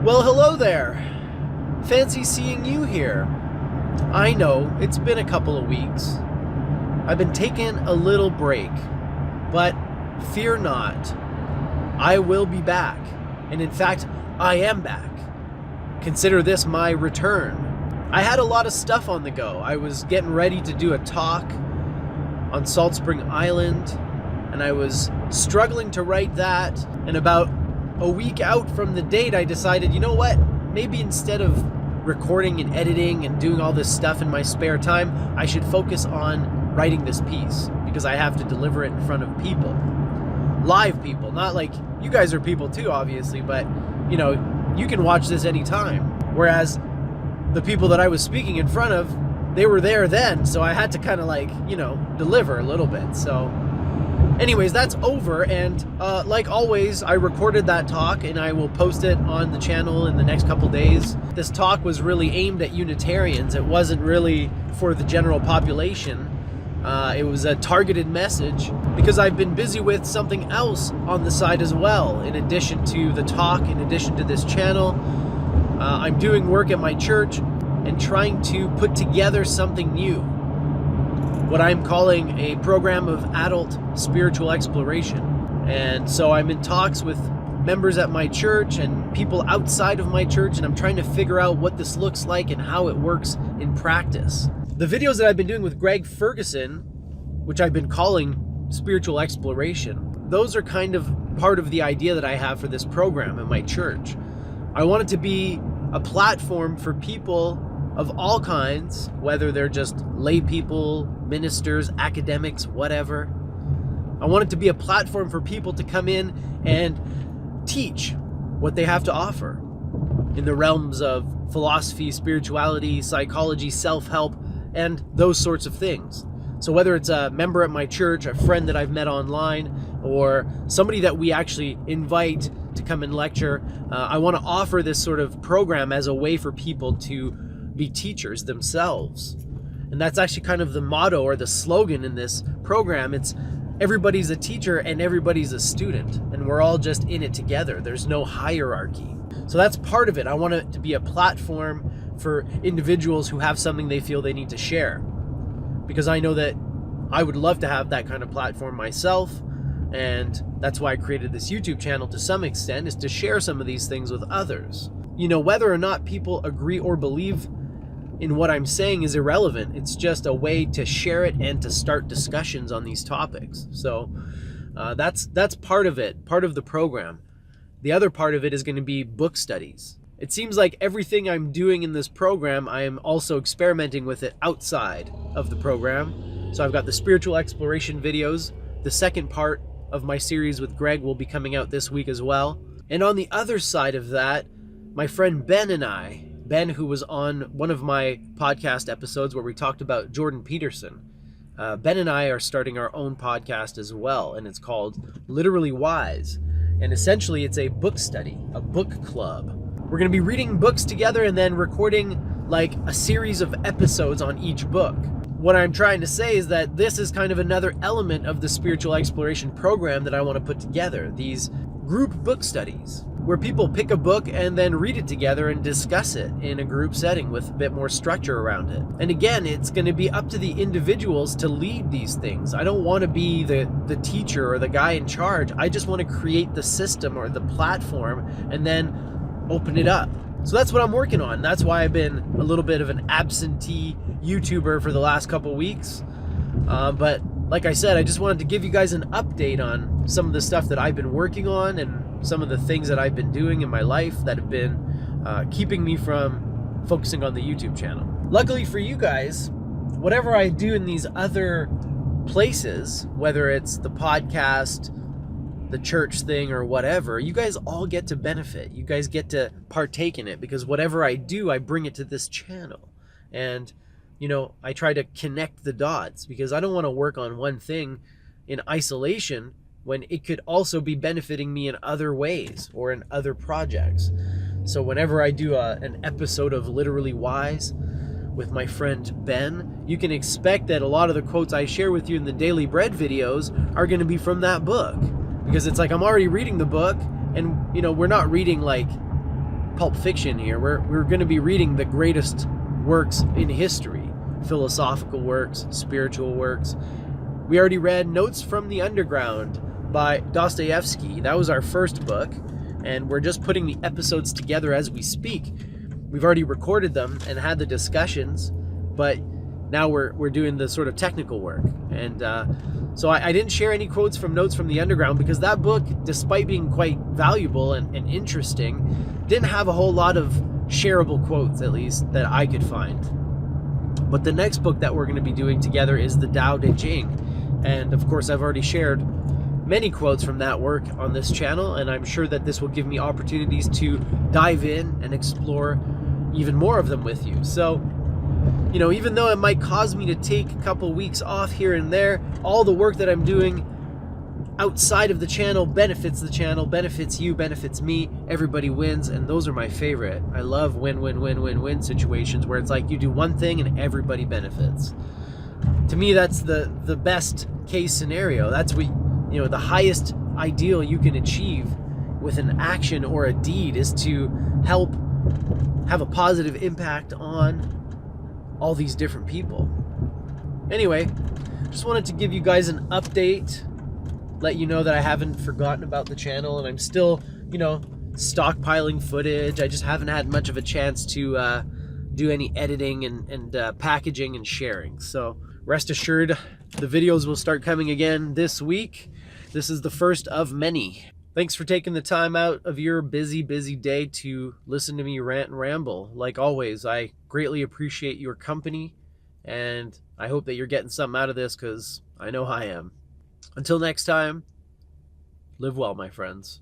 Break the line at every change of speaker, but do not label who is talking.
Well, hello there. Fancy seeing you here. I know, it's been a couple of weeks. I've been taking a little break, but fear not. I will be back. And in fact, I am back. Consider this my return. I had a lot of stuff on the go. I was getting ready to do a talk on Salt Spring Island, and I was struggling to write that. And about a week out from the date, I decided, you know what? Maybe instead of recording and editing and doing all this stuff in my spare time, I should focus on writing this piece because I have to deliver it in front of people. Live people, not like you guys are people too, obviously, but you know, you can watch this anytime. Whereas the people that I was speaking in front of, they were there then, so I had to kind of like, you know, deliver a little bit. So anyways, that's over, and like always, I recorded that talk and I will post it on the channel in the next couple days. This talk was really aimed at Unitarians. It wasn't really for the general population. It was a targeted message because I've been busy with something else on the side as well. In addition to the talk, in addition to this channel, I'm doing work at my church and trying to put together something new. What I'm calling a program of adult spiritual exploration. And so I'm in talks with members at my church and people outside of my church, and I'm trying to figure out what this looks like and how it works in practice. The videos that I've been doing with Greg Ferguson, which I've been calling spiritual exploration, those are kind of part of the idea that I have for this program at my church. I want it to be a platform for people of all kinds, whether they're just lay people, ministers, academics, whatever. I want it to be a platform for people to come in and teach what they have to offer in the realms of philosophy, spirituality, psychology, self-help, and those sorts of things. So whether it's a member at my church, a friend that I've met online, or somebody that we actually invite to come and lecture, I want to offer this sort of program as a way for people to be teachers themselves. And that's actually kind of the motto or the slogan in this program. It's everybody's a teacher and everybody's a student, and we're all just in it together. There's no hierarchy. So that's part of it. I want it to be a platform for individuals who have something they feel they need to share, because I know that I would love to have that kind of platform myself. And that's why I created this YouTube channel to some extent, is to share some of these things with others. You know, whether or not people agree or believe in what I'm saying is irrelevant. It's just a way to share it and to start discussions on these topics. So that's part of it, part of the program. The other part of it is going to be book studies. It seems like everything I'm doing in this program, I am also experimenting with it outside of the program. So I've got the spiritual exploration videos. The second part of my series with Greg will be coming out this week as well. And on the other side of that, my friend Ben and I, Ben, who was on one of my podcast episodes where we talked about Jordan Peterson, Ben and I are starting our own podcast as well, and it's called Literally Wise. And essentially it's a book study, a book club. We're going to be reading books together and then recording like a series of episodes on each book. What I'm trying to say is that this is kind of another element of the spiritual exploration program that I want to put together, these group book studies, where people pick a book and then read it together and discuss it in a group setting with a bit more structure around it. And again, it's going to be up to the individuals to lead these things. I don't want to be the teacher or the guy in charge. I just want to create the system or the platform and then open it up. So that's what I'm working on. That's why I've been a little bit of an absentee YouTuber for the last couple weeks. But like I said, I just wanted to give you guys an update on some of the stuff that I've been working on and some of the things that I've been doing in my life that have been keeping me from focusing on the YouTube channel. Luckily for you guys, whatever I do in these other places, whether it's the podcast, the church thing, or whatever, you guys all get to benefit. You guys get to partake in it, because whatever I do, I bring it to this channel. And, you know, I try to connect the dots, because I don't want to work on one thing in isolation when it could also be benefiting me in other ways or in other projects. So whenever I do an episode of Literally Wise with my friend Ben, you can expect that a lot of the quotes I share with you in the Daily Bread videos are going to be from that book. Because it's like I'm already reading the book, and, you know, we're not reading like Pulp Fiction here. We're going to be reading the greatest works in history, philosophical works, spiritual works. We already read Notes from the Underground by Dostoevsky. That was our first book, and we're just putting the episodes together as we speak. We've already recorded them and had the discussions, but now we're doing the sort of technical work. And so I didn't share any quotes from Notes from the Underground because that book, despite being quite valuable and interesting, didn't have a whole lot of shareable quotes, at least, that I could find. But the next book that we're going to be doing together is the Tao Te Ching. And of course, I've already shared many quotes from that work on this channel, and I'm sure that this will give me opportunities to dive in and explore even more of them with you. So, you know, even though it might cause me to take a couple weeks off here and there, all the work that I'm doing outside of the channel benefits the channel, benefits you, benefits me. Everybody wins, and those are my favorite. I love win-win-win-win-win situations where it's like you do one thing and everybody benefits. To me, that's the best case scenario. That's what, you know, the highest ideal you can achieve with an action or a deed is to help have a positive impact on all these different people. Anyway, just wanted to give you guys an update, let you know that I haven't forgotten about the channel, and I'm still, you know, stockpiling footage. I just haven't had much of a chance to do any editing and packaging and sharing. So rest assured, the videos will start coming again this week. This is the first of many. Thanks for taking the time out of your busy day to listen to me rant and ramble. Like always, I greatly appreciate your company, and I hope that you're getting something out of this, because I know I am. Until next time, live well, my friends.